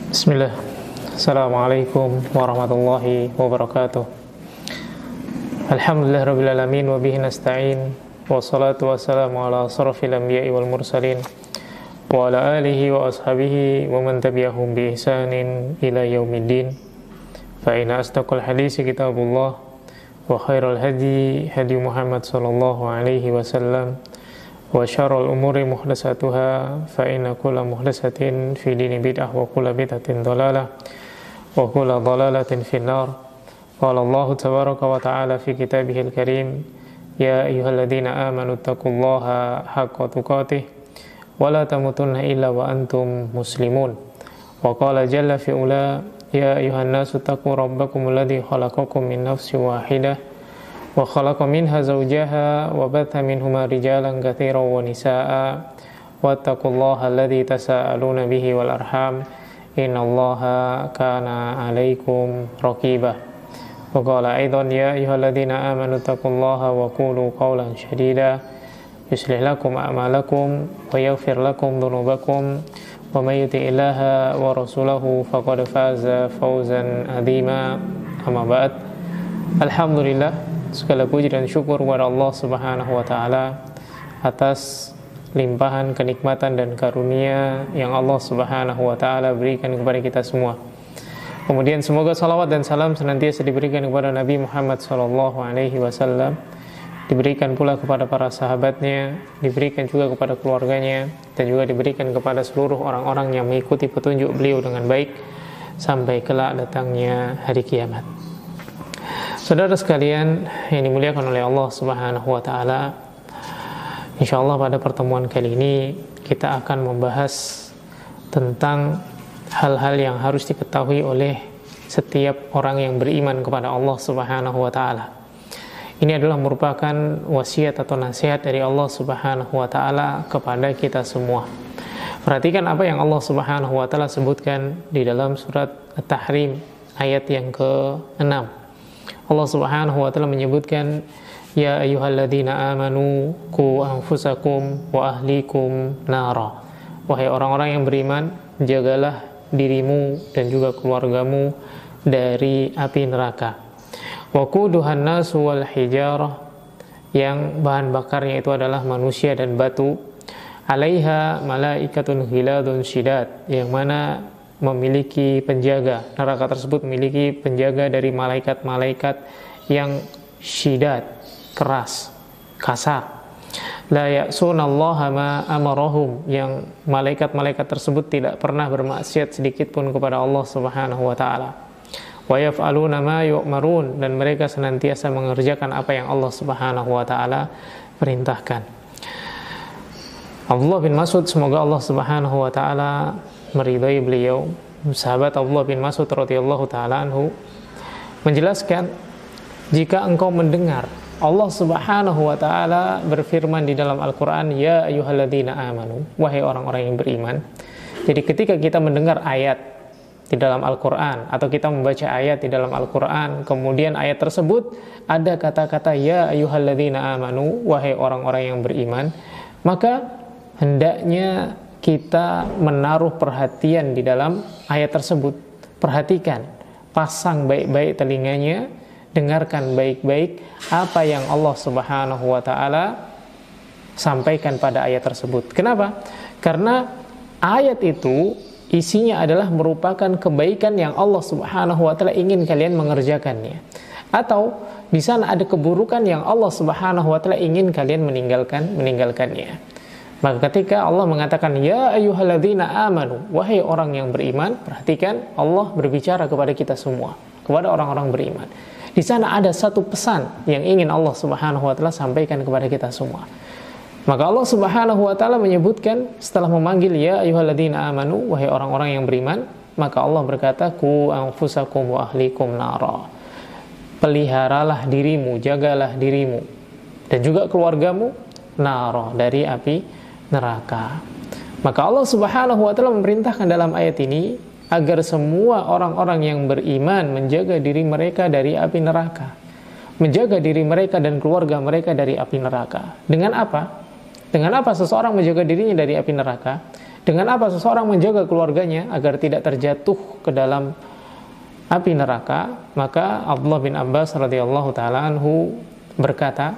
Bismillah. Assalamualaikum warahmatullahi wabarakatuh. Alhamdulillah rabbil alamin wa bihi nasta'in. Wassalatu wassalamu ala asrafil anbiya'i wal mursalin wa ala alihi wa ashabihi wa man tabi'ahum bi ihsanin ila yaumiddin. Fa inna asdaqal hadisi kitabullah wa khairal hadi hadi Muhammad sallallahu alaihi wasallam wa syarrul umuri muhdatsatuha fa inna kulla muhdatsatin fi dini bid'ah wa kulla bid'atin dhalalah wa kulla dhalalatin finnar. Qala Allah tabaraka wa ta'ala fi kitabihil karim, ya ayyuhalladzina amanu taqullaha haqqa tuqatih wa la tamutunna illa wa antum muslimun. Wa qala jalla fi ula, ya ayyuhan nasu taqu rabbakum alladzi khalaqakum min nafsin wahidah wa khalaqa minha zawjaha wa batha minhuma rijalan katsiran wa nisaa'a wattaqullaha alladzi tasaaluna bihi wal arham innallaha kana 'alaikum raqiba. Wa qala aidan, ya ayyuhalladzina amanu taqullaha wa qulu qawlan sadida yuslih lakum a'malakum wa yaghfir lakum dhunubakum wa may yuti'illaha wa rasulahu faqad faza fawzan 'azima. Amma ba'd. Alhamdulillah, segala puji dan syukur kepada Allah Subhanahu wa taala atas limpahan kenikmatan dan karunia yang Allah Subhanahu wa taala berikan kepada kita semua. Kemudian semoga salawat dan salam senantiasa diberikan kepada Nabi Muhammad sallallahu alaihi wasallam, diberikan pula kepada para sahabatnya, diberikan juga kepada keluarganya, dan juga diberikan kepada seluruh orang-orang yang mengikuti petunjuk beliau dengan baik sampai kelak datangnya hari kiamat. Saudara sekalian yang dimuliakan oleh Allah Subhanahu wa taala, insyaallah pada pertemuan kali ini kita akan membahas tentang hal-hal yang harus diketahui oleh setiap orang yang beriman kepada Allah Subhanahu wa taala. Ini adalah merupakan wasiat atau nasihat dari Allah Subhanahu wa taala kepada kita semua. Perhatikan apa yang Allah Subhanahu wa taala sebutkan di dalam surat At-Tahrim ayat yang ke-6. Allah Subhanahu wa taala menyebutkan, ya ayyuhalladzina amanu qu anfusakum wa ahlikum nara. Wahai orang-orang yang beriman, jagalah dirimu dan juga keluargamu dari api neraka. Wa quduhan nasu wal hijarah, yang bahan bakarnya itu adalah manusia dan batu. Alaiha malaikatun ghiladun syidad, yang mana memiliki penjaga, neraka tersebut memiliki penjaga dari malaikat-malaikat yang syidad, keras, kasar. La ya'sunallaha ma amarahum, yang malaikat-malaikat tersebut tidak pernah bermaksiat sedikit pun kepada Allah Subhanahu wa taala. Wa yaf'aluna ma yu'marun, dan mereka senantiasa mengerjakan apa yang Allah Subhanahu wa taala perintahkan. Abdullah bin Mas'ud, semoga Allah Subhanahu wa taala meridai beliau, sahabat Abdullah bin Mas'ud radhiyallahu taala anhu, menjelaskan, jika engkau mendengar Allah Subhanahu wa taala berfirman di dalam Al-Qur'an, ya ayyuhalladzina amanu, wahai orang-orang yang beriman. Jadi ketika kita mendengar ayat di dalam Al-Qur'an atau kita membaca ayat di dalam Al-Qur'an, kemudian ayat tersebut ada kata-kata ya ayyuhalladzina amanu, wahai orang-orang yang beriman, maka hendaknya kita menaruh perhatian di dalam ayat tersebut. Perhatikan, pasang baik-baik telinganya, dengarkan baik-baik apa yang Allah Subhanahu wa taala sampaikan pada ayat tersebut. Kenapa? Karena ayat itu isinya adalah merupakan kebaikan yang Allah Subhanahu wa taala ingin kalian mengerjakannya. Atau di sana ada keburukan yang Allah Subhanahu wa taala ingin kalian meninggalkannya. Maka ketika Allah mengatakan ya ayyuhalladzina amanu, wahai orang yang beriman, perhatikan Allah berbicara kepada kita semua, kepada orang-orang beriman. Di sana ada satu pesan yang ingin Allah Subhanahu wa taala sampaikan kepada kita semua. Maka Allah Subhanahu wa taala menyebutkan setelah memanggil ya ayyuhalladzina amanu, wahai orang-orang yang beriman, maka Allah berkata qu anfusakum wa ahlikum nara. Peliharalah dirimu, jagalah dirimu dan juga keluargamu nara, dari api neraka. Maka Allah Subhanahu wa taala memerintahkan dalam ayat ini agar semua orang-orang yang beriman menjaga diri mereka dari api neraka, menjaga diri mereka dan keluarga mereka dari api neraka. Dengan apa? Dengan apa seseorang menjaga dirinya dari api neraka? Dengan apa seseorang menjaga keluarganya agar tidak terjatuh ke dalam api neraka? Maka Abdullah bin Abbas radhiyallahu taala anhu berkata,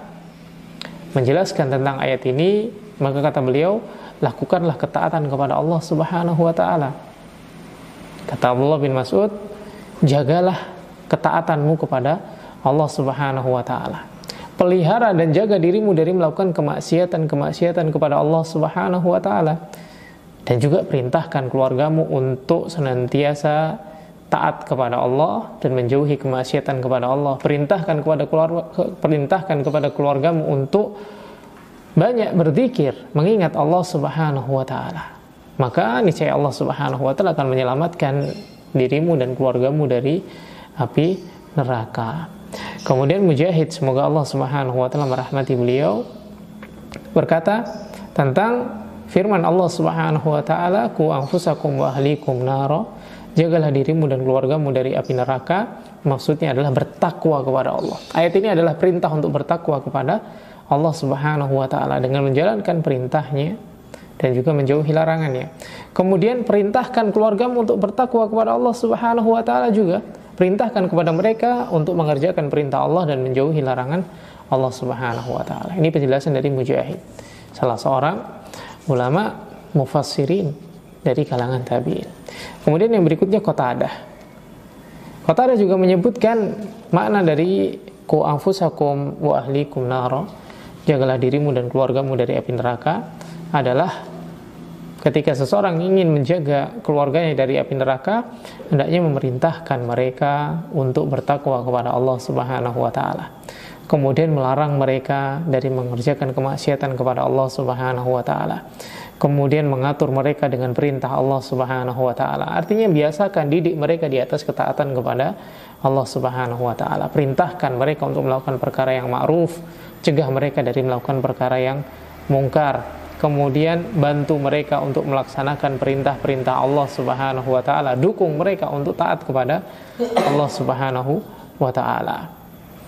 menjelaskan tentang ayat ini, maka kata beliau, lakukanlah ketaatan kepada Allah Subhanahu wa taala. Kata Abdullah bin Mas'ud, jagalah ketaatanmu kepada Allah Subhanahu wa taala. Pelihara dan jaga dirimu dari melakukan kemaksiatan kepada Allah Subhanahu wa taala. Dan juga perintahkan keluargamu untuk senantiasa taat kepada Allah dan menjauhi kemaksiatan kepada Allah. Perintahkan kepada keluargamu untuk banyak berzikir, mengingat Allah Subhanahu wa taala. Maka niscaya Allah Subhanahu wa taala akan menyelamatkan dirimu dan keluargamu dari api neraka. Kemudian Mujahid, semoga Allah Subhanahu wa taala merahmati beliau, berkata tentang firman Allah Subhanahu wa taala, "Qu anfusakum wa ahlikum nara." Jagalah dirimu dan keluargamu dari api neraka. Maksudnya adalah bertakwa kepada Allah. Ayat ini adalah perintah untuk bertakwa kepada Allah Subhanahu wa taala dengan menjalankan perintahnya dan juga menjauhi larangannya. Kemudian perintahkan keluargamu untuk bertakwa kepada Allah Subhanahu wa taala juga. Perintahkan kepada mereka untuk mengerjakan perintah Allah dan menjauhi larangan Allah Subhanahu wa taala. Ini penjelasan dari Mujahid, salah seorang ulama mufassirin dari kalangan tabi'in. Kemudian yang berikutnya Qatadah. Qatadah juga menyebutkan makna dari qu anfusakum wa ahlikum nara, jagalah dirimu dan keluargamu dari api neraka, adalah ketika seseorang ingin menjaga keluarganya dari api neraka, hendaknya memerintahkan mereka untuk bertakwa kepada Allah Subhanahu wa taala. Kemudian melarang mereka dari mengerjakan kemaksiatan kepada Allah Subhanahu wa taala. Kemudian mengatur mereka dengan perintah Allah Subhanahu wa taala. Artinya biasakan didik mereka di atas ketaatan kepada Allah Subhanahu wa taala. Perintahkan mereka untuk melakukan perkara yang ma'ruf, cegah mereka dari melakukan perkara yang mungkar. Kemudian bantu mereka untuk melaksanakan perintah-perintah Allah Subhanahu wa taala, dukung mereka untuk taat kepada Allah Subhanahu wa taala.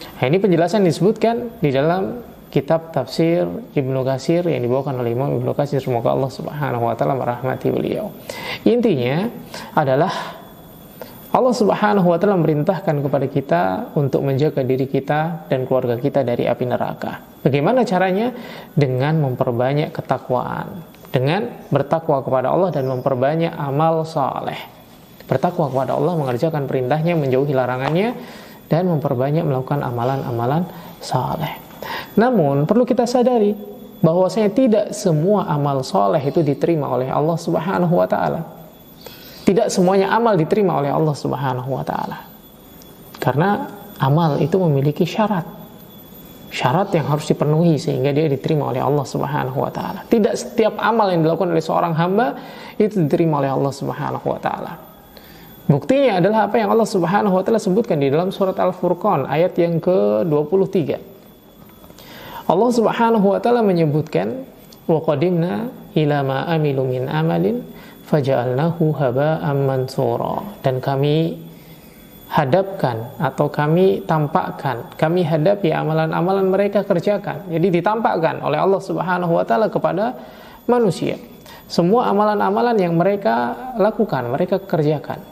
Nah, ini penjelasan disebutkan di dalam kitab tafsir Ibnu Katsir yang dibawakan oleh Imam Ibnu Katsir, semoga Allah Subhanahu wa taala merahmati beliau. Intinya adalah Allah Subhanahu wa taala memerintahkan kepada kita untuk menjaga diri kita dan keluarga kita dari api neraka. Bagaimana caranya? Dengan memperbanyak ketakwaan, dengan bertakwa kepada Allah dan memperbanyak amal saleh. Bertakwa kepada Allah, mengerjakan perintahnya, menjauhi larangannya, dan memperbanyak melakukan amalan-amalan saleh. Namun perlu kita sadari bahwasanya tidak semua amal saleh itu diterima oleh Allah Subhanahu wa taala. Tidak semuanya amal diterima oleh Allah Subhanahu wa taala. Karena amal itu memiliki syarat. Syarat yang harus dipenuhi sehingga dia diterima oleh Allah Subhanahu wa taala. Tidak setiap amal yang dilakukan oleh seorang hamba itu diterima oleh Allah Subhanahu wa taala. Buktinya adalah apa yang Allah Subhanahu wa taala sebutkan di dalam surat Al-Furqan ayat yang ke-23. Allah Subhanahu wa taala menyebutkan, wa qadimna ila ma amilu min amalin faja'alnahu haba'an mansura, dan kami hadapkan atau kami tampakkan, kami hadapi amalan-amalan mereka kerjakan. Jadi ditampakkan oleh Allah Subhanahu wa taala kepada manusia semua amalan-amalan yang mereka lakukan, mereka kerjakan.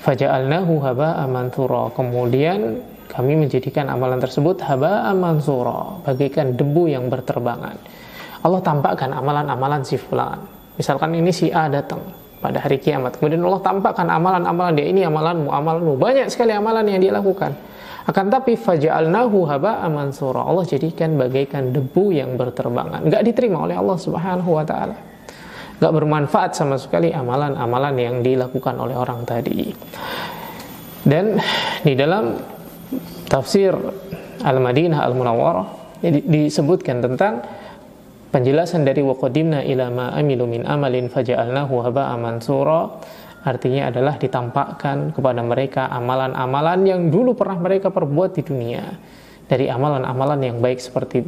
Faja'alnahu haba'an mansura, kemudian kami menjadikan amalan tersebut haba'an mansura, bagaikan debu yang berterbangan. Allah tampakkan amalan-amalan si fulan. Misalkan ini si A datang pada hari kiamat, kemudian Allah tampakkan amalan-amalan dia, ini amalanmu, banyak sekali amalan yang dia lakukan. Akan tapi faja'alnahu haba'an mansura, Allah jadikan bagaikan debu yang berterbangan, enggak diterima oleh Allah Subhanahu wa taala. Enggak bermanfaat sama sekali amalan-amalan yang dilakukan oleh orang tadi. Dan di dalam tafsir Al-Madinah Al-Munawwarah disebutkan tentang penjelasan dari waqadimna ila ma amilu min amalin faja'alnahu haba'an mansura, artinya adalah ditampakkan kepada mereka amalan-amalan yang dulu pernah mereka perbuat di dunia, dari amalan-amalan yang baik seperti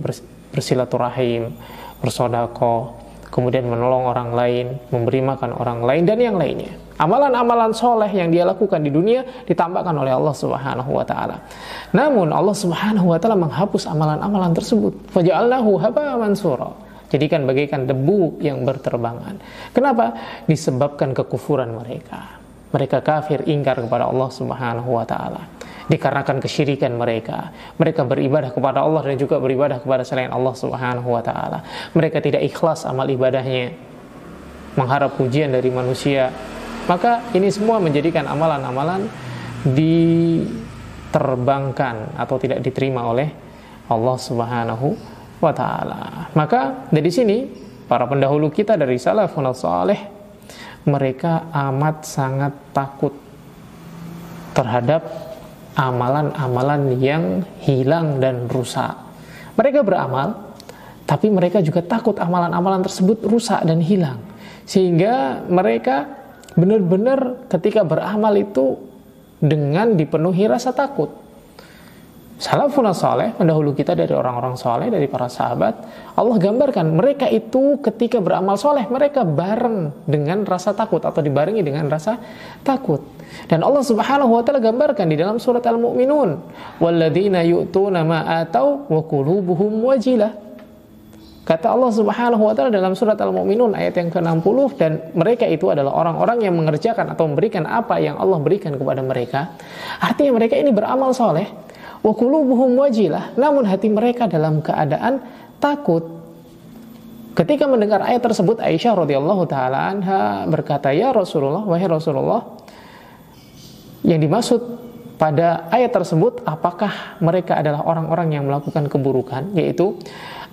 bersilaturahim, bersedekah, kemudian menolong orang lain, memberi makan orang lain, dan yang lainnya. Amalan-amalan soleh yang dia lakukan di dunia ditampakkan oleh Allah Subhanahu wa taala. Namun Allah Subhanahu wa taala menghapus amalan-amalan tersebut. Faja'alnahu haba'an mansura. jadikan bagaikan debu yang berterbangan. Kenapa? Disebabkan kekufuran mereka. Mereka kafir, ingkar kepada Allah Subhanahu wa taala. Dikarenakan kesyirikan mereka. Mereka beribadah kepada Allah dan juga beribadah kepada selain Allah Subhanahu wa taala. Mereka tidak ikhlas amal ibadahnya, mengharap pujian dari manusia. Maka ini semua menjadikan amalan-amalan diterbangkan atau tidak diterima oleh Allah Subhanahu wa taala. Maka dari sini para pendahulu kita dari salafun saleh, mereka amat sangat takut terhadap amalan-amalan yang hilang dan rusak. Mereka beramal, tapi mereka juga takut amalan-amalan tersebut rusak dan hilang. Sehingga mereka benar-benar ketika beramal itu dengan dipenuhi rasa takut. Salafun saleh, pendahulu kita dari orang-orang saleh, dari para sahabat, Allah gambarkan mereka itu ketika beramal soleh, mereka bareng dengan rasa takut atau dibarengi dengan rasa takut. Dan Allah Subhanahu wa taala gambarkan di dalam surat Al-Mu'minun, walladzina yu'tuna ma atau wa qulubuhum wajilah. Kata Allah Subhanahu wa taala dalam surat Al-Mu'minun ayat yang ke-60, dan mereka itu adalah orang-orang yang mengerjakan atau memberikan apa yang Allah berikan kepada mereka. Artinya mereka ini beramal soleh, wa qulubuhum wajilah, namun hati mereka dalam keadaan takut. Ketika mendengar ayat tersebut, Aisyah radhiyallahu taala anha berkata, "Ya Rasulullah, wahai Rasulullah, yang dimaksud pada ayat tersebut apakah mereka adalah orang-orang yang melakukan keburukan, yaitu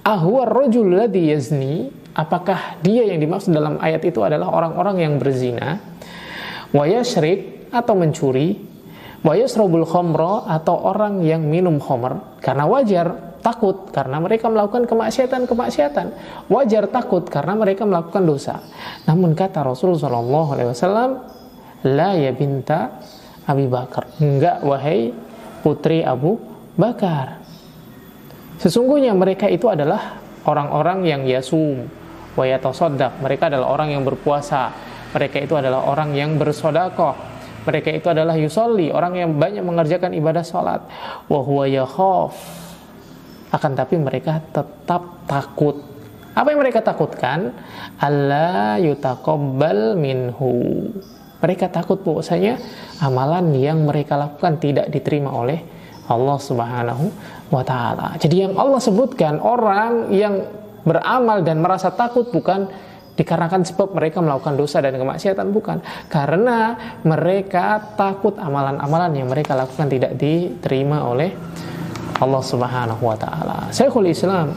ahwa rajul ladzi yazni, apakah dia yang dimaksud dalam ayat itu adalah orang-orang yang berzina, wa yasyrik atau mencuri, wa yasrabul khamra atau orang yang minum khamr?" Karena wajar takut karena mereka melakukan kemaksiatan. Wajar takut karena mereka melakukan dosa. Namun kata Rasulullah sallallahu alaihi wasallam, "La ya binta Abi Bakar." Enggak, wahai putri Abu Bakar. Sesungguhnya mereka itu adalah orang-orang yang yasum wa yatasaddaq. Mereka adalah orang yang berpuasa. Mereka itu adalah orang yang bersedekah. Mereka itu adalah yusolli, orang yang banyak mengerjakan ibadah salat. Wa huwa yakhaf. Akan tapi mereka tetap takut. Apa yang mereka takutkan? Alla yutaqabbal minhu. Mereka takut bahwasanya amalan yang mereka lakukan tidak diterima oleh Allah Subhanahu wa taala. Jadi yang Allah sebutkan orang yang beramal dan merasa takut bukan dikarenakan sebab mereka melakukan dosa dan kemaksiatan, bukan. Karena mereka takut amalan-amalan yang mereka lakukan tidak diterima oleh Allah Subhanahu wa taala. Syekhul Islam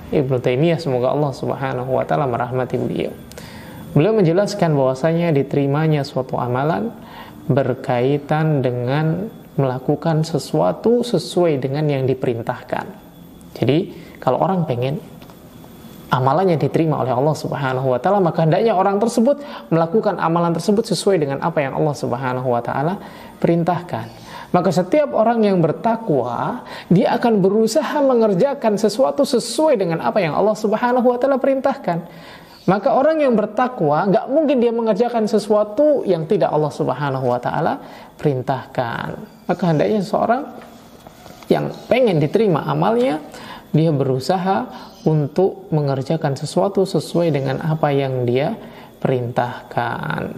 Ibnu Taimiyah, semoga Allah Subhanahu wa taala merahmati beliau. Beliau menjelaskan bahwasanya diterimanya suatu amalan berkaitan dengan melakukan sesuatu sesuai dengan yang diperintahkan. Jadi, kalau orang pengen amalannya diterima oleh Allah Subhanahu wa taala, maka hendaknya orang tersebut melakukan amalan tersebut sesuai dengan apa yang Allah Subhanahu wa taala perintahkan. Maka setiap orang yang bertakwa, dia akan berusaha mengerjakan sesuatu sesuai dengan apa yang Allah Subhanahu wa taala perintahkan. Maka orang yang bertakwa nggak mungkin dia mengerjakan sesuatu yang tidak Allah Subhanahu wa taala perintahkan. Maka hendaknya seorang yang pengen diterima amalnya, dia berusaha untuk mengerjakan sesuatu sesuai dengan apa yang dia perintahkan.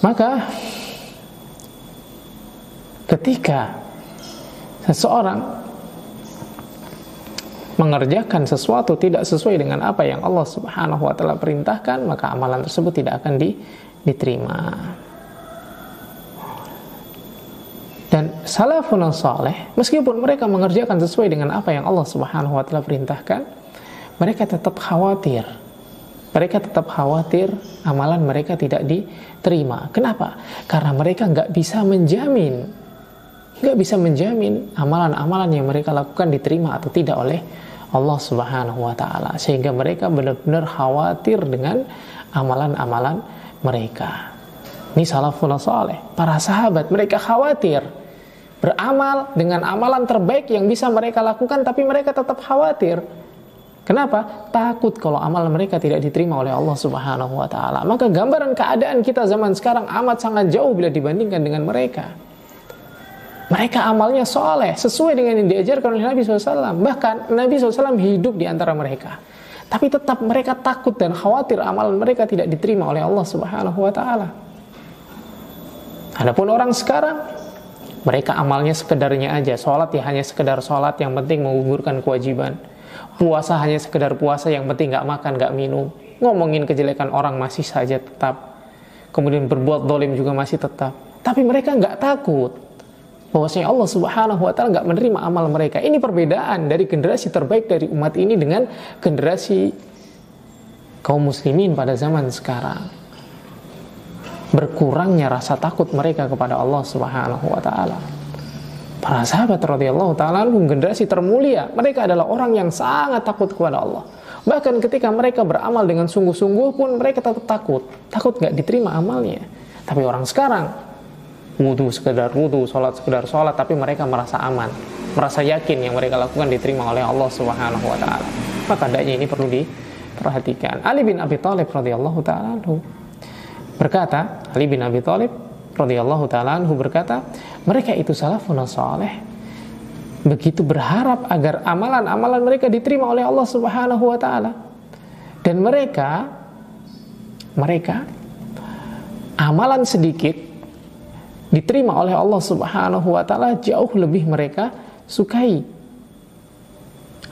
Maka ketika seseorang mengerjakan sesuatu tidak sesuai dengan apa yang Allah Subhanahu wa taala perintahkan, maka amalan tersebut tidak akan diterima. Dan salafun saleh, meskipun mereka mengerjakan sesuai dengan apa yang Allah Subhanahu wa taala perintahkan, mereka tetap khawatir. Mereka tetap khawatir amalan mereka tidak diterima. Kenapa? Karena mereka nggak bisa menjamin amalan-amalan yang mereka lakukan diterima atau tidak oleh Allah Subhanahu wa taala, sehingga mereka benar-benar khawatir dengan amalan-amalan mereka. Ini salafun saleh, para sahabat, mereka khawatir beramal dengan amalan terbaik yang bisa mereka lakukan, tapi mereka tetap khawatir. Kenapa? Takut kalau amal mereka tidak diterima oleh Allah Subhanahu wa taala. Maka gambaran keadaan kita zaman sekarang amat sangat jauh bila dibandingkan dengan mereka. Mereka amalnya soleh, sesuai dengan yang diajarkan oleh Nabi SAW. Bahkan Nabi SAW hidup di antara mereka. Tapi tetap mereka takut dan khawatir amalan mereka tidak diterima oleh Allah Subhanahu wa Ta'ala. Adapun orang sekarang, mereka amalnya sekedarnya aja. Sholat ya hanya sekedar sholat, yang penting menggugurkan kewajiban. Puasa hanya sekedar puasa, yang penting gak makan, gak minum. Ngomongin kejelekan orang masih saja tetap. Kemudian berbuat zalim juga masih tetap. Tapi mereka gak takut bahwasanya Allah Subhanahu wa Ta'ala gak menerima amal mereka. Ini perbedaan dari generasi terbaik dari umat ini dengan generasi kaum muslimin pada zaman sekarang. Berkurangnya rasa takut mereka kepada Allah Subhanahu wa Ta'ala. Para sahabat radhiyallahu ta'ala anhum, generasi termulia, mereka adalah orang yang sangat takut kepada Allah. Bahkan ketika mereka beramal dengan sungguh-sungguh pun mereka tetap takut gak diterima amalnya. Tapi orang sekarang wudu sekedar wudu, sholat sekedar sholat, tapi mereka merasa aman, merasa yakin yang mereka lakukan diterima oleh Allah Subhanahu wa Ta'ala. Maka hendaknya ini perlu diperhatikan. Ali bin Abi Thalib radhiyallahu ta'ala anhu berkata, Ali bin Abi Thalib radhiyallahu ta'ala anhu berkata, mereka itu salafun saleh, begitu berharap agar amalan-amalan mereka diterima oleh Allah Subhanahu wa Ta'ala. Dan mereka amalan sedikit diterima oleh Allah Subhanahu wa Ta'ala jauh lebih mereka sukai.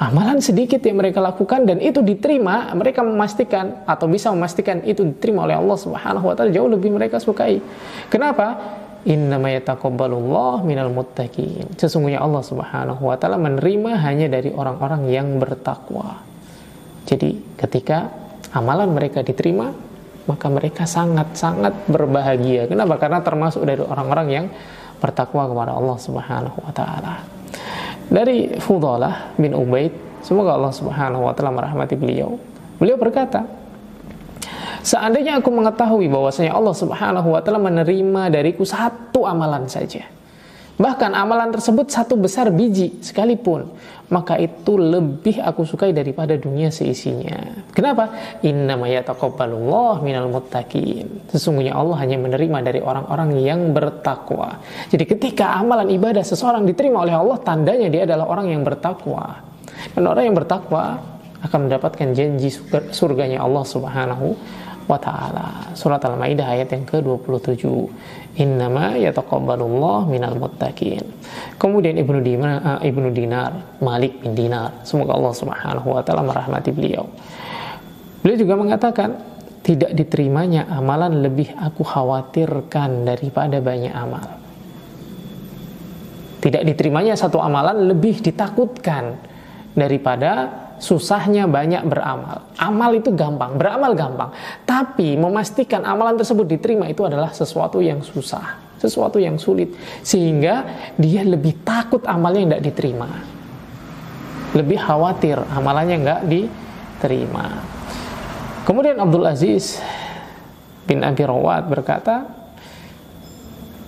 Amalan sedikit yang mereka lakukan dan itu diterima, mereka memastikan atau bisa memastikan itu diterima oleh Allah Subhanahu wa Ta'ala jauh lebih mereka sukai. Kenapa? Innama yataqabbalullahu minal muttaqin. Sesungguhnya Allah Subhanahu wa Ta'ala menerima hanya dari orang-orang yang bertakwa. Jadi ketika amalan mereka diterima, maka mereka sangat-sangat berbahagia. Kenapa? Karena termasuk dari orang-orang yang bertakwa kepada Allah Subhanahu wa Ta'ala. Dari Fudalah bin Ubaid, semoga Allah Subhanahu wa Ta'ala merahmati beliau. Beliau berkata, seandainya aku mengetahui bahwasanya Allah Subhanahu wa Ta'ala menerima dariku satu amalan saja, bahkan amalan tersebut satu besar biji sekalipun, maka itu lebih aku sukai daripada dunia seisinya. Kenapa? Innama yataqabbalullahu minal muttaqin. Sesungguhnya Allah hanya menerima dari orang-orang yang bertakwa. Jadi ketika amalan ibadah seseorang diterima oleh Allah, tandanya dia adalah orang yang bertakwa. Dan orang yang bertakwa akan mendapatkan janji surganya Allah Subhanahu wa Ta'ala. Surat Al-Maidah ayat yang ke-27. Innama yataqabbalullahu minal muttaqin. Kemudian Ibnu Dinar, Malik bin Dinar, semoga Allah Subhanahu wa Ta'ala merahmati beliau. Beliau juga mengatakan, tidak diterimanya amalan lebih aku khawatirkan daripada banyak amal. Tidak diterimanya satu amalan lebih ditakutkan daripada susahnya banyak beramal. Amal itu gampang, beramal gampang. Tapi memastikan amalan tersebut diterima itu adalah sesuatu yang susah, sesuatu yang sulit. Sehingga dia lebih takut amalnya tidak diterima. Lebih khawatir amalannya nggak diterima. Kemudian Abdul Aziz bin Abi Rawat berkata,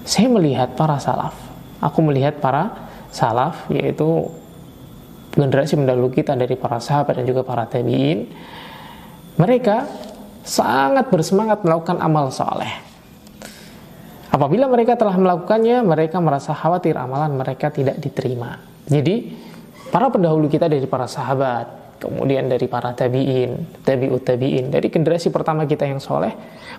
saya melihat para salaf. Aku melihat para salaf, yaitu generasi pendahulu kita dari para sahabat dan juga para tabi'in, mereka sangat bersemangat melakukan amal soleh. Apabila mereka telah melakukannya, mereka merasa khawatir amalan mereka tidak diterima. Jadi para pendahulu kita dari para sahabat, kemudian dari para tabi'in, tabi'ut tabi'in, dari generasi pertama kita yang soleh,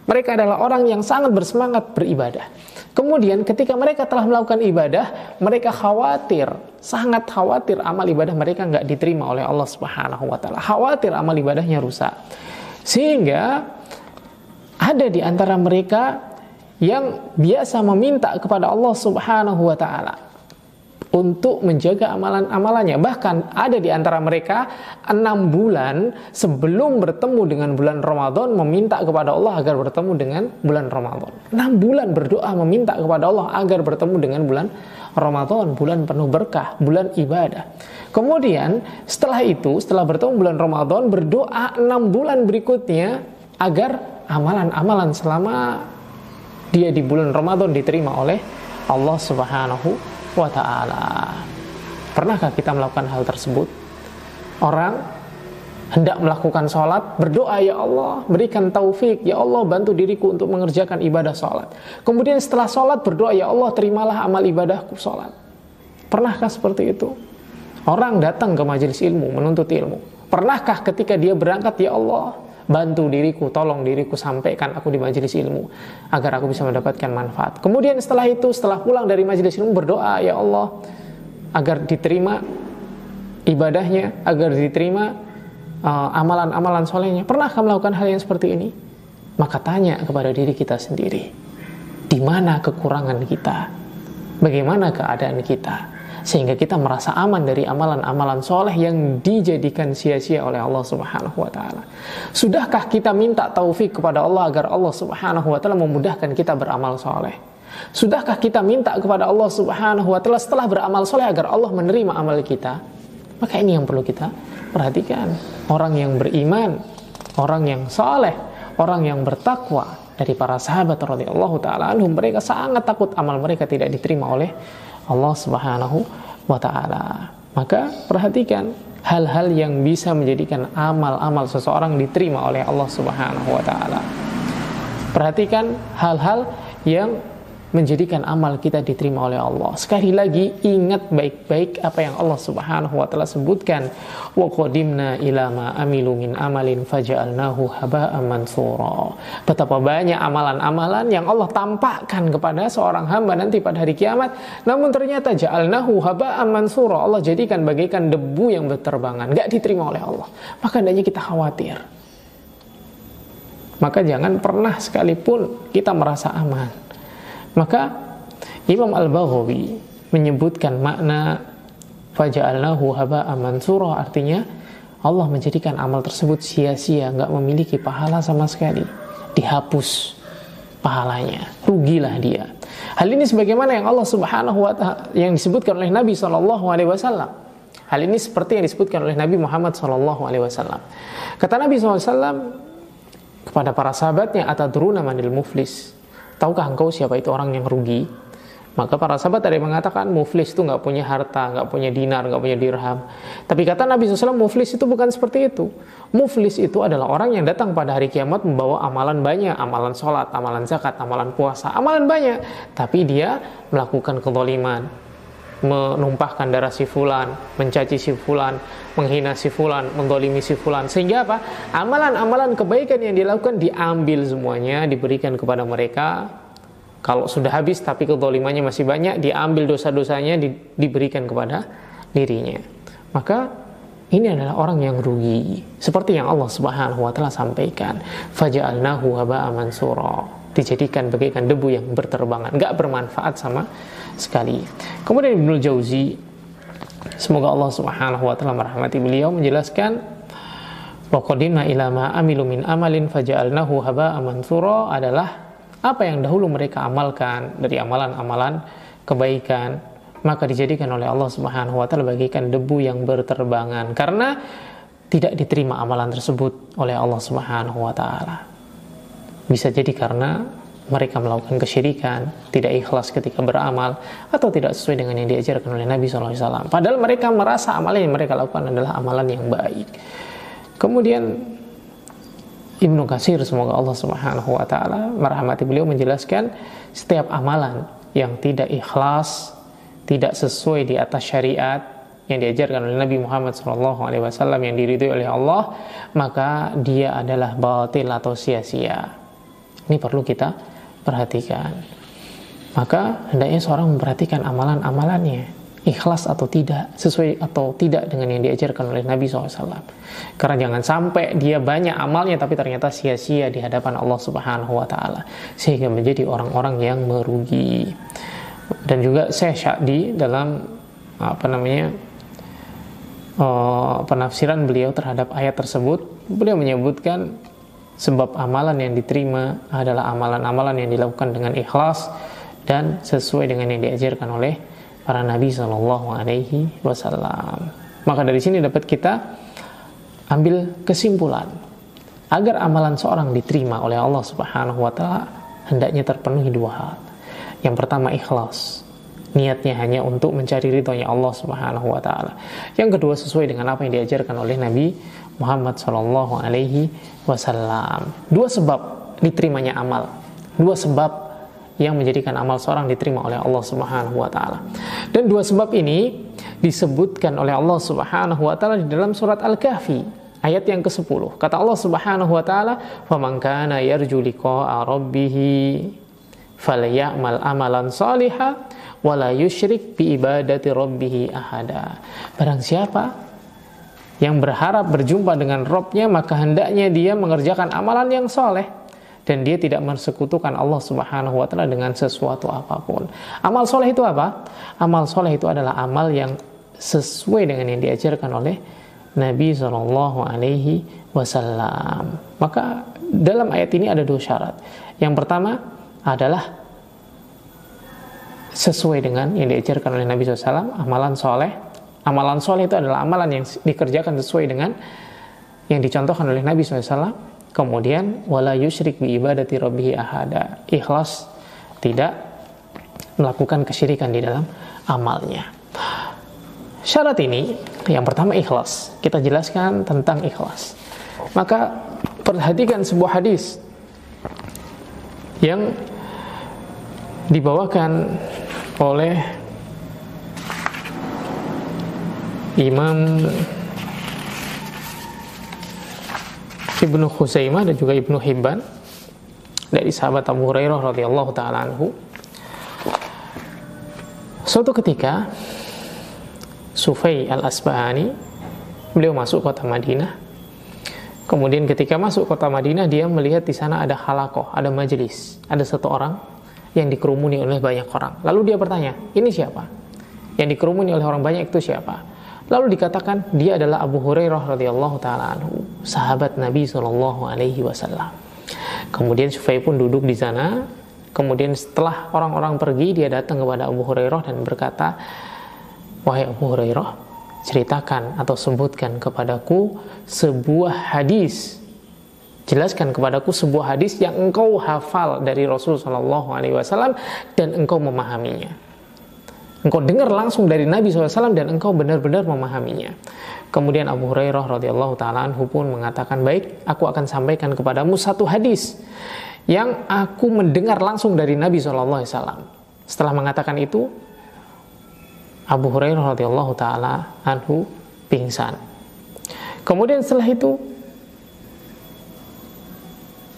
mereka adalah orang yang sangat bersemangat beribadah. Kemudian ketika mereka telah melakukan ibadah, mereka khawatir, sangat khawatir amal ibadah mereka nggak diterima oleh Allah Subhanahu wa Ta'ala. Khawatir amal ibadahnya rusak. Sehingga ada di antara mereka yang biasa meminta kepada Allah Subhanahu wa Ta'ala untuk menjaga amalan-amalannya. Bahkan ada di antara mereka 6 bulan sebelum bertemu dengan bulan Ramadan meminta kepada Allah agar bertemu dengan bulan Ramadan. 6 bulan berdoa meminta kepada Allah agar bertemu dengan bulan Ramadan, bulan penuh berkah, bulan ibadah. Kemudian setelah itu, setelah bertemu bulan Ramadan, berdoa 6 bulan berikutnya agar amalan-amalan selama dia di bulan Ramadan diterima oleh Allah Subhanahu wa Ta'ala. Pernahkah kita melakukan hal tersebut? Orang hendak melakukan sholat, berdoa, ya Allah berikan taufik, ya Allah bantu diriku untuk mengerjakan ibadah sholat. Kemudian setelah sholat berdoa, ya Allah terimalah amal ibadahku sholat. Pernahkah seperti itu? Orang datang ke majelis ilmu, menuntut ilmu. Pernahkah ketika dia berangkat, ya Allah, bantu diriku, tolong diriku, sampaikan aku di majelis ilmu agar aku bisa mendapatkan manfaat. Kemudian setelah itu, setelah pulang dari majelis ilmu, berdoa, ya Allah, agar diterima ibadahnya, agar diterima amalan-amalan solehnya. Pernahkah melakukan hal yang seperti ini? Maka tanya kepada diri kita sendiri, di mana kekurangan kita? Bagaimana keadaan kita? Sehingga kita merasa aman dari amalan-amalan soleh yang dijadikan sia-sia oleh Allah Subhanahu wa Ta'ala. Sudahkah kita minta taufik kepada Allah agar Allah Subhanahu wa Ta'ala memudahkan kita beramal soleh? Sudahkah kita minta kepada Allah Subhanahu wa Ta'ala setelah beramal soleh agar Allah menerima amal kita? Maka ini yang perlu kita perhatikan. Orang yang beriman, orang yang soleh, orang yang bertakwa dari para sahabat radhiyallahu ta'ala anhum, mereka sangat takut amal mereka tidak diterima oleh Allah Subhanahu wa ta'ala. Maka perhatikan hal-hal yang bisa menjadikan amal-amal seseorang diterima oleh Allah Subhanahu wa ta'ala. Perhatikan hal-hal yang menjadikan amal kita diterima oleh Allah. Sekali lagi, ingat baik-baik apa yang Allah Subhanahu wa ta'ala sebutkan. Wa qadimna ila ma amilu min amalin faja'alnahu haba'an mansura. Betapa banyak amalan-amalan yang Allah tampakkan kepada seorang hamba nanti pada hari kiamat, namun ternyata ja'alnahu haba'an mansura. Allah jadikan bagaikan debu yang berterbangan, gak diterima oleh Allah. Maka hendaknya kita khawatir. Maka jangan pernah sekalipun kita merasa aman. Maka Imam Al-Baghawi menyebutkan makna faja'alnahu haba'an mansura, artinya Allah menjadikan amal tersebut sia-sia, enggak memiliki pahala sama sekali, dihapus pahalanya, rugilah dia. Hal ini sebagaimana yang Allah Subhanahu wa ta'ala yang disebutkan oleh Nabi SAW. Hal ini seperti yang disebutkan oleh Nabi Muhammad SAW. Kata Nabi SAW kepada para sahabatnya, atadruna manil muflis? Tahukah engkau siapa itu orang yang rugi? Maka para sahabat ada yang mengatakan muflis itu nggak punya harta, nggak punya dinar, nggak punya dirham. Tapi kata Nabi SAW, muflis itu bukan seperti itu. Muflis itu adalah orang yang datang pada hari kiamat membawa amalan banyak, amalan sholat, amalan zakat, amalan puasa, amalan banyak. Tapi dia melakukan kezaliman, menumpahkan darah si fulan, mencaci si fulan, menghina si fulan, mendolimi si fulan. Sehingga apa? Amalan-amalan kebaikan yang dilakukan diambil semuanya, diberikan kepada mereka. Kalau sudah habis tapi kezalimannya masih banyak, diambil dosa-dosanya, diberikan kepada dirinya. Maka ini adalah orang yang rugi. Seperti yang Allah Subhanahu wa ta'ala sampaikan, faja'alnahu haba'an mansura, dijadikan bagaikan debu yang berterbangan, gak bermanfaat sama sekali. Kemudian Ibnul Jauzi, semoga Allah Subhanahu wa ta'ala merahmati beliau, menjelaskan wa qadimna ila ma amilu min amalin faja'alnahu haba'an mansura adalah apa yang dahulu mereka amalkan dari amalan-amalan kebaikan, maka dijadikan oleh Allah Subhanahu wa ta'ala bagaikan debu yang berterbangan karena tidak diterima amalan tersebut oleh Allah Subhanahu wa ta'ala. Bisa jadi karena mereka melakukan kesyirikan, tidak ikhlas ketika beramal, atau tidak sesuai dengan yang diajarkan oleh Nabi SAW. Padahal mereka merasa amalan yang mereka lakukan adalah amalan yang baik. Kemudian Ibnu Katsir, semoga Allah Subhanahu wa ta'ala merahmati beliau, menjelaskan setiap amalan yang tidak ikhlas, tidak sesuai di atas syariat yang diajarkan oleh Nabi Muhammad SAW, yang diridhoi oleh Allah, maka dia adalah batil atau sia-sia. Ini perlu kita perhatikan. Maka hendaknya seorang memperhatikan amalan-amalannya, ikhlas atau tidak, sesuai atau tidak dengan yang diajarkan oleh Nabi SAW. Karena jangan sampai dia banyak amalnya tapi ternyata sia-sia di hadapan Allah Subhanahu wa ta'ala, sehingga menjadi orang-orang yang merugi. Dan juga Syekh Sya'di dalam penafsiran beliau terhadap ayat tersebut, beliau menyebutkan sebab amalan yang diterima adalah amalan-amalan yang dilakukan dengan ikhlas dan sesuai dengan yang diajarkan oleh para Nabi SAW. Maka dari sini dapat kita ambil kesimpulan, agar amalan seorang diterima oleh Allah Subhanahu wa ta'ala hendaknya terpenuhi dua hal. Yang pertama, ikhlas, niatnya hanya untuk mencari ridhonya Allah Subhanahu wa ta'ala. Yang kedua, sesuai dengan apa yang diajarkan oleh Nabi Muhammad SAW. Dua sebab diterimanya amal, dua sebab yang menjadikan amal seorang diterima oleh Allah Subhanahu wa taala. Dan dua sebab ini disebutkan oleh Allah Subhanahu wa taala di dalam surat Al-Kahfi ayat yang ke-10. Kata Allah Subhanahu wa taala, "Faman kana yarju liqa'a rabbih falyamal amalan shalihan wa la yusyrik bi ibadati rabbih ahada." Barang siapa yang berharap berjumpa dengan Rabb-nya, maka hendaknya dia mengerjakan amalan yang soleh dan dia tidak mensekutukan Allah Subhanahu wa taala dengan sesuatu apapun. Amal soleh itu apa? Amal soleh itu adalah amal yang sesuai dengan yang diajarkan oleh Nabi Shallallahu Alaihi Wasallam. Maka dalam ayat ini ada dua syarat. Yang pertama adalah sesuai dengan yang diajarkan oleh Nabi SAW, amalan soleh. Amalan soleh itu adalah amalan yang dikerjakan sesuai dengan yang dicontohkan oleh Nabi SAW. Kemudian wala yusyrik bi ibadati rabbih ahada, ikhlas, tidak melakukan kesyirikan di dalam amalnya. Syarat ini, yang pertama ikhlas. Kita jelaskan tentang ikhlas. Maka perhatikan sebuah hadis yang dibawakan oleh Imam Ibnu Khuzaimah dan juga Ibnu Hibban dari sahabat Abu Hurairah radhiyallahu taala anhu. Suatu ketika Sufai al-Asbahani, beliau masuk kota Madinah. Kemudian ketika masuk kota Madinah, dia melihat di sana ada halaqah, ada majelis, ada satu orang yang dikerumuni oleh banyak orang. Lalu dia bertanya, ini siapa? Yang dikerumuni oleh orang banyak itu siapa? Lalu dikatakan dia adalah Abu Hurairah radhiyallahu taala anhu, sahabat Nabi sallallahu alaihi wasallam. Kemudian Sufai pun duduk di sana. Kemudian setelah orang-orang pergi, dia datang kepada Abu Hurairah dan berkata, "Wahai Abu Hurairah, ceritakan atau sebutkan kepadaku sebuah hadis. Jelaskan kepadaku sebuah hadis yang engkau hafal dari Rasul sallallahu alaihi wasallam dan engkau memahaminya. Engkau dengar langsung dari Nabi SAW dan engkau benar-benar memahaminya." Kemudian Abu Hurairah radhiyallahu taala anhu pun mengatakan, "Baik, aku akan sampaikan kepadamu satu hadis yang aku mendengar langsung dari Nabi SAW." Setelah mengatakan itu, Abu Hurairah radhiyallahu taala anhu pingsan. Kemudian setelah itu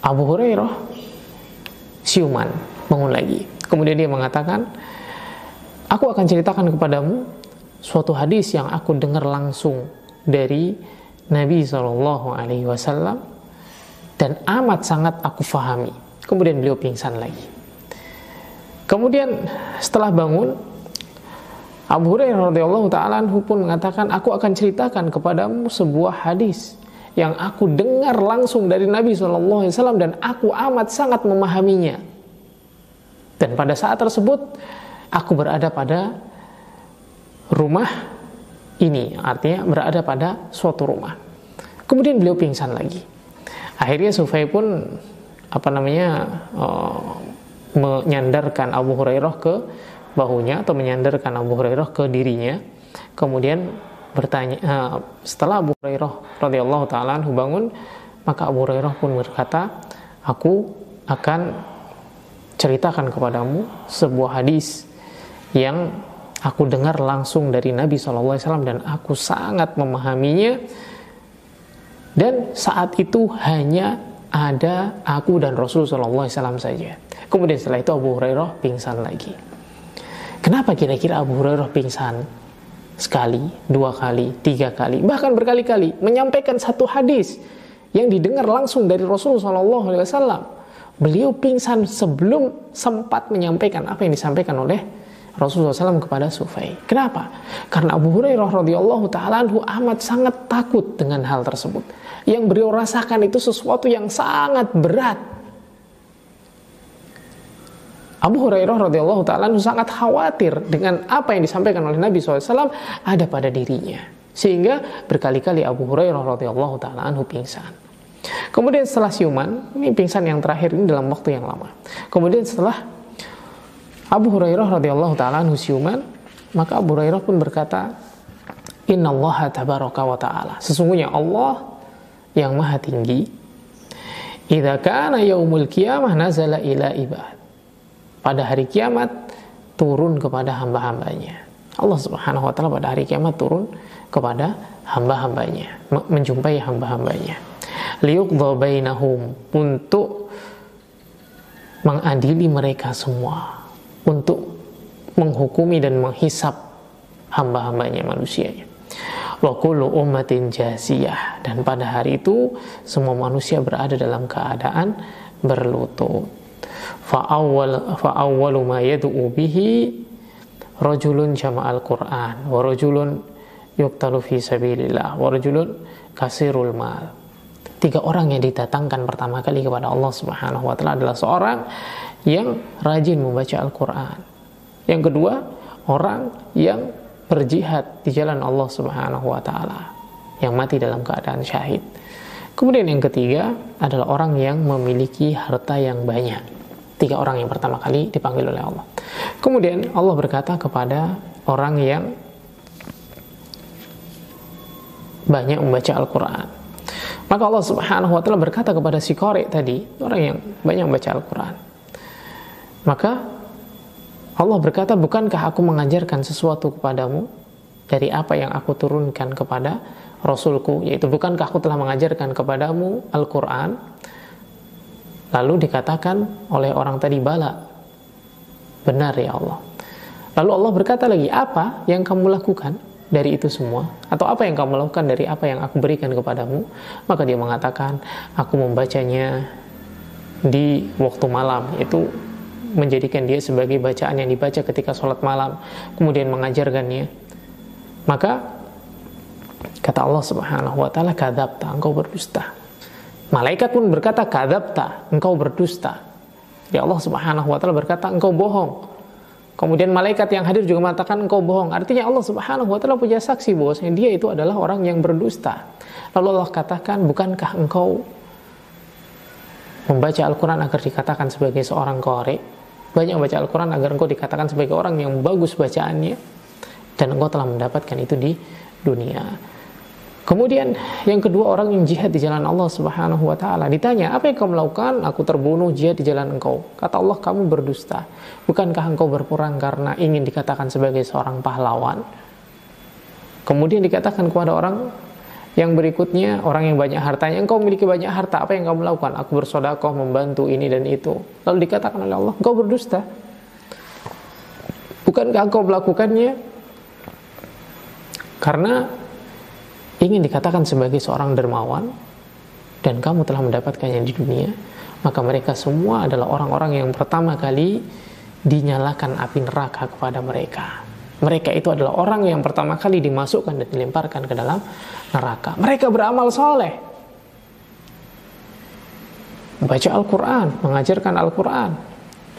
Abu Hurairah siuman, bangun lagi. Kemudian dia mengatakan, "Aku akan ceritakan kepadamu suatu hadis yang aku dengar langsung dari Nabi SAW dan amat sangat aku fahami." Kemudian beliau pingsan lagi. Kemudian setelah bangun, Abu Hurairah radhiyallahu taala anhu pun mengatakan, "Aku akan ceritakan kepadamu sebuah hadis yang aku dengar langsung dari Nabi SAW dan aku amat sangat memahaminya. Dan pada saat tersebut aku berada pada rumah ini," artinya berada pada suatu rumah. Kemudian beliau pingsan lagi. Akhirnya Sufai pun menyandarkan Abu Hurairah ke bahunya atau menyandarkan Abu Hurairah ke dirinya. Kemudian bertanya, setelah Abu Hurairah radhiyallahu taala anhu bangun, maka Abu Hurairah pun berkata, "Aku akan ceritakan kepadamu sebuah hadis yang aku dengar langsung dari Nabi SAW dan aku sangat memahaminya, dan saat itu hanya ada aku dan Rasul SAW saja." Kemudian setelah itu Abu Hurairah pingsan lagi. Kenapa kira-kira Abu Hurairah pingsan? Sekali, dua kali, tiga kali, bahkan berkali-kali menyampaikan satu hadis yang didengar langsung dari Rasul SAW. Beliau pingsan sebelum sempat menyampaikan apa yang disampaikan oleh Rasulullah SAW kepada Sufai. Kenapa? Karena Abu Hurairah radhiyallahu taala anhu amat sangat takut dengan hal tersebut. Yang beliau rasakan itu sesuatu yang sangat berat. Abu Hurairah radhiyallahu taala anhu sangat khawatir dengan apa yang disampaikan oleh Nabi SAW ada pada dirinya, sehingga berkali-kali Abu Hurairah radhiyallahu taala anhu pingsan. Kemudian setelah siuman, ini pingsan yang terakhir ini dalam waktu yang lama. Kemudian setelah Abu Hurairah radhiyallahu taala anhu siuman, maka Abu Hurairah pun berkata, "Innallaha tabaraka wa ta'ala, sesungguhnya Allah yang maha tinggi, idza kana yaumul qiyamah nazala ila ibad." pada hari kiamat turun kepada hamba-hambanya. Allah Subhanahu wa taala pada hari kiamat turun kepada hamba-hambanya, menjumpai hamba-hambanya. Liyuqdha bainahum, untuk mengadili mereka semua, untuk menghukumi dan menghisap hamba-hambanya, manusianya. Wa kullu ummatin jasiyah, dan pada hari itu semua manusia berada dalam keadaan berlutut. Fa awwalu ma yad'u bihi rajulun jama'al Qur'an wa rajulun yuqtalu fi sabilillah wa rajulun kasirul mal. 3 orang yang didatangkan pertama kali kepada Allah Subhanahu wa taala adalah seorang yang rajin membaca Al-Qur'an. Yang kedua, orang yang berjihad di jalan Allah Subhanahu wa taala, yang mati dalam keadaan syahid. Kemudian yang ketiga adalah orang yang memiliki harta yang banyak. 3 orang yang pertama kali dipanggil oleh Allah. Kemudian Allah berkata kepada orang yang banyak membaca Al-Quran. Maka Allah Subhanahu wa taala berkata kepada si qari tadi, orang yang banyak membaca Al-Quran. Maka Allah berkata, bukankah aku mengajarkan sesuatu kepadamu dari apa yang aku turunkan kepada Rasulku, yaitu bukankah aku telah mengajarkan kepadamu Al-Quran? Lalu dikatakan oleh orang tadi, bala, benar ya Allah. Lalu Allah berkata lagi, apa yang kamu lakukan dari itu semua? Atau apa yang kamu lakukan dari apa yang aku berikan kepadamu? Maka dia mengatakan, aku membacanya di waktu malam, itu menjadikan dia sebagai bacaan yang dibaca ketika sholat malam, kemudian mengajarkannya. Maka kata Allah Subhanahu wa taala, kadzabta, engkau berdusta. Malaikat pun berkata, kadzabta, engkau berdusta. Ya Allah Subhanahu wa taala berkata, engkau bohong. Kemudian malaikat yang hadir juga mengatakan engkau bohong. Artinya Allah Subhanahu wa taala punya saksi bahwasanya dia itu adalah orang yang berdusta. Lalu Allah katakan, bukankah engkau membaca Al-Quran agar dikatakan sebagai seorang qari? Banyak membaca Al-Quran agar engkau dikatakan sebagai orang yang bagus bacaannya, dan engkau telah mendapatkan itu di dunia. Kemudian yang kedua, orang yang jihad di jalan Allah Subhanahu wa taala. Ditanya, apa yang kamu lakukan? Aku terbunuh jihad di jalan engkau. Kata Allah, kamu berdusta. Bukankah engkau berperang karena ingin dikatakan sebagai seorang pahlawan? Kemudian dikatakan kepada orang yang berikutnya, orang yang banyak hartanya, engkau memiliki banyak harta, apa yang kamu lakukan? Aku bersedekah, membantu ini dan itu. Lalu dikatakan oleh Allah, engkau berdusta. Bukankah engkau melakukannya karena ingin dikatakan sebagai seorang dermawan, dan kamu telah mendapatkannya di dunia? Maka mereka semua adalah orang-orang yang pertama kali dinyalakan api neraka kepada mereka. Mereka itu adalah orang yang pertama kali dimasukkan dan dilemparkan ke dalam neraka. Mereka beramal soleh, membaca Al-Quran, mengajarkan Al-Quran,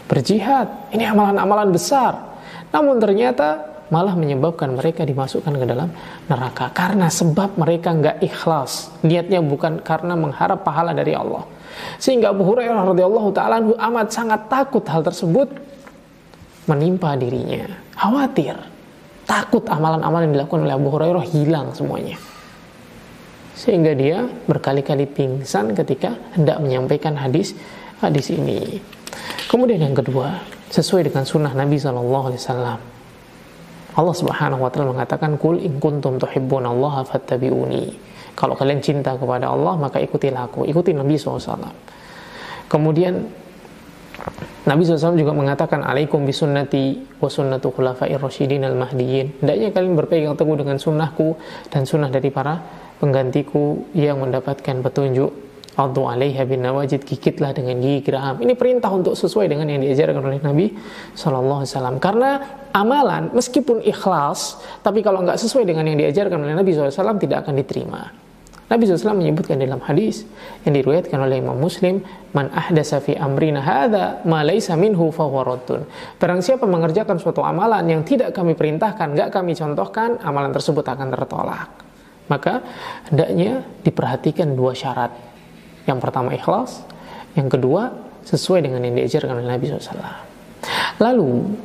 berjihad. Ini amalan-amalan besar. Namun ternyata malah menyebabkan mereka dimasukkan ke dalam neraka. Karena sebab mereka nggak ikhlas. Niatnya bukan karena mengharap pahala dari Allah. Sehingga Abu Hurairah radhiyallahu ta'ala amat sangat takut hal tersebut menimpa dirinya. Khawatir, takut amalan-amalan yang dilakukan oleh Abu Hurairah hilang semuanya. Sehingga dia berkali-kali pingsan ketika hendak menyampaikan hadis ini. Kemudian yang kedua, sesuai dengan sunnah Nabi SAW, Allah Subhanahu wa taala mengatakan, "Qul in kuntum tuhibbunallaha fattabi'uni." Kalau kalian cinta kepada Allah, maka ikutilah aku, ikuti Nabi SAW. Kemudian Nabi SAW juga mengatakan, "Alaikum bisunnati wa sunnatu khulafa'ir rasyidin al-mahdiyyin." Hendaknya kalian berpegang teguh dengan sunnahku dan sunnah dari para penggantiku yang mendapatkan petunjuk. Addu 'alaiha bin nawajid, gigitlah dengan gigi geraham. Ini perintah untuk sesuai dengan yang diajarkan oleh Nabi SAW. Karena amalan meskipun ikhlas, tapi kalau nggak sesuai dengan yang diajarkan oleh Nabi SAW tidak akan diterima. Nabi SAW menyebutkan dalam hadis yang diriwayatkan oleh Imam Muslim, "Man ahdasa fi amrina hadza ma laisa minhu fa huwa raddun." Barang siapa mengerjakan suatu amalan yang tidak kami perintahkan, enggak kami contohkan, amalan tersebut akan tertolak. Maka hendaknya diperhatikan 2 syarat. Yang pertama ikhlas, yang kedua sesuai dengan yang diajarkan oleh Nabi SAW. Lalu,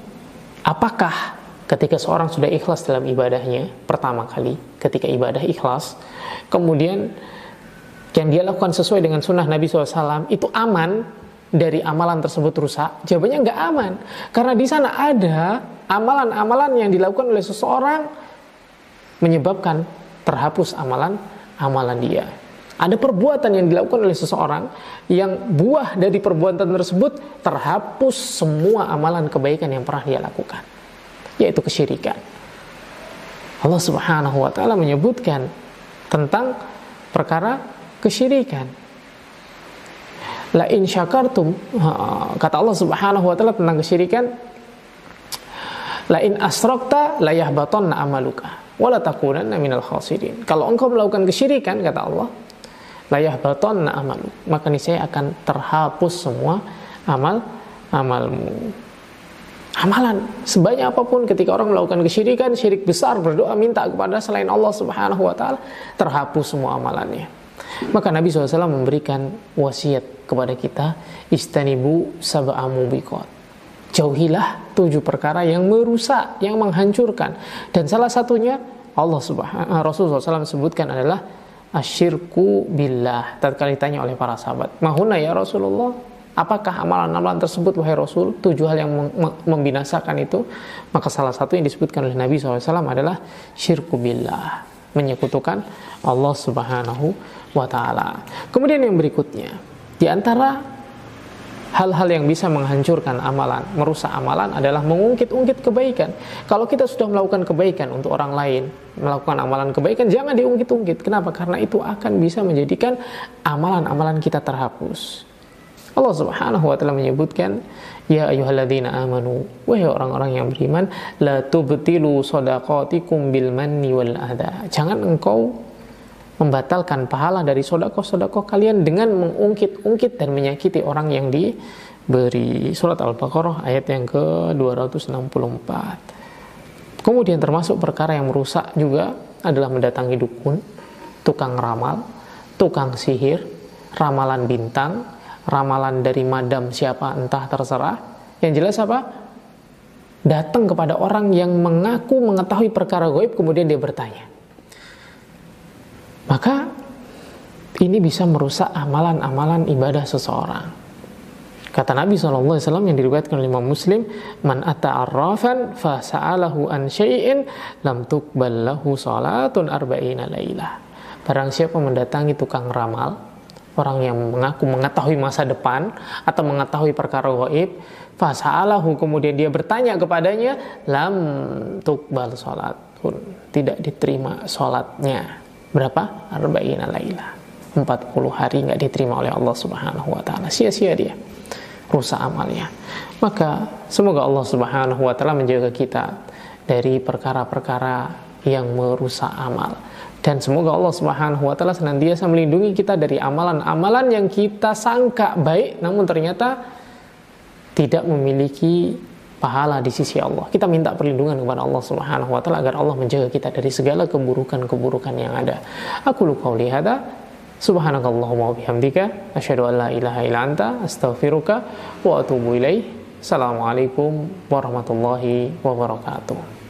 apakah ketika seorang sudah ikhlas dalam ibadahnya, pertama kali ketika ibadah ikhlas, kemudian yang dia lakukan sesuai dengan sunnah Nabi SAW, itu aman, dari amalan tersebut rusak? Jawabannya nggak aman. Karena di sana ada amalan-amalan yang dilakukan oleh seseorang menyebabkan terhapus amalan dia. Ada perbuatan yang dilakukan oleh seseorang yang buah dari perbuatan tersebut terhapus semua amalan kebaikan yang pernah dia lakukan, yaitu kesyirikan. Allah Subhanahu wa taala menyebutkan tentang perkara kesyirikan. La in syakartum, kata Allah Subhanahu wa taala tentang kesyirikan, la in asrakta la yahbatanna amaluka wa la takunanna minal khasirin. Kalau engkau melakukan kesyirikan, kata Allah, la yahbatanna amaluk, maka niscaya akan terhapus semua amalmu. Amalan sebanyak apapun, ketika orang melakukan kesyirikan, syirik besar, berdoa minta kepada selain Allah Subhanahu wa taala, terhapus semua amalannya. Maka Nabi SAW memberikan wasiat kepada kita, istanibu sab'a mubiqat, jauhilah 7 perkara yang merusak, yang menghancurkan. Dan salah satunya Rasulullah SAW sebutkan adalah asyirku billah. Tatkala ditanya oleh para sahabat, mahuna ya Rasulullah, apakah amalan-amalan tersebut wahai Rasul, 7 hal yang membinasakan itu? Maka salah satu yang disebutkan oleh Nabi SAW adalah syirku billah, menyekutukan Allah Subhanahu wa ta'ala. Kemudian yang berikutnya, di antara hal-hal yang bisa menghancurkan amalan, merusak amalan adalah mengungkit-ungkit kebaikan. Kalau kita sudah melakukan kebaikan untuk orang lain, melakukan amalan kebaikan, jangan diungkit-ungkit. Kenapa? Karena itu akan bisa menjadikan amalan-amalan kita terhapus. Allah Subhanahu wa taala menyebutkan, ya ayyuhalladzina amanu, wahai orang-orang yang beriman, la tubtilu shadaqatikum bil manni wal adha. Jangan engkau membatalkan pahala dari sedekah-sedekah kalian dengan mengungkit-ungkit dan menyakiti orang yang diberi. Surat Al-Baqarah ayat yang ke-264. Kemudian termasuk perkara yang merusak juga adalah mendatangi dukun, tukang ramal, tukang sihir, ramalan bintang, ramalan dari madam siapa entah terserah. Yang jelas apa? Datang kepada orang yang mengaku mengetahui perkara gaib, kemudian dia bertanya. Maka ini bisa merusak amalan-amalan ibadah seseorang. Kata Nabi SAW yang diriwayatkan oleh Imam Muslim, man ata'arrafan fa sa'alahu an syai'in lam tuqbal lahu salatun arba'ina lailah. Barang siapa mendatangi tukang ramal, orang yang mengaku mengetahui masa depan atau mengetahui perkara gaib, fa sa'alahu, kemudian dia bertanya kepadanya, lam tuqbal salatun, tidak diterima salatnya. Berapa? Arba'ina lailah, 40 hari nggak diterima oleh Allah Subhanahu wa taala. Sia-sia dia, rusak amalnya. Maka semoga Allah Subhanahu wa taala menjaga kita dari perkara-perkara yang merusak amal, dan semoga Allah Subhanahu wa taala senantiasa melindungi kita dari amalan-amalan yang kita sangka baik namun ternyata tidak memiliki pahala di sisi Allah. Kita minta perlindungan kepada Allah Subhanahu wa taala agar Allah menjaga kita dari segala keburukan-keburukan yang ada. Aku qouli hadza, subhanakallahumma wa bihamdika, asyhadu an la ilaha illa anta, astaghfiruka wa atubu ilaik. Assalamualaikum warahmatullahi wabarakatuh.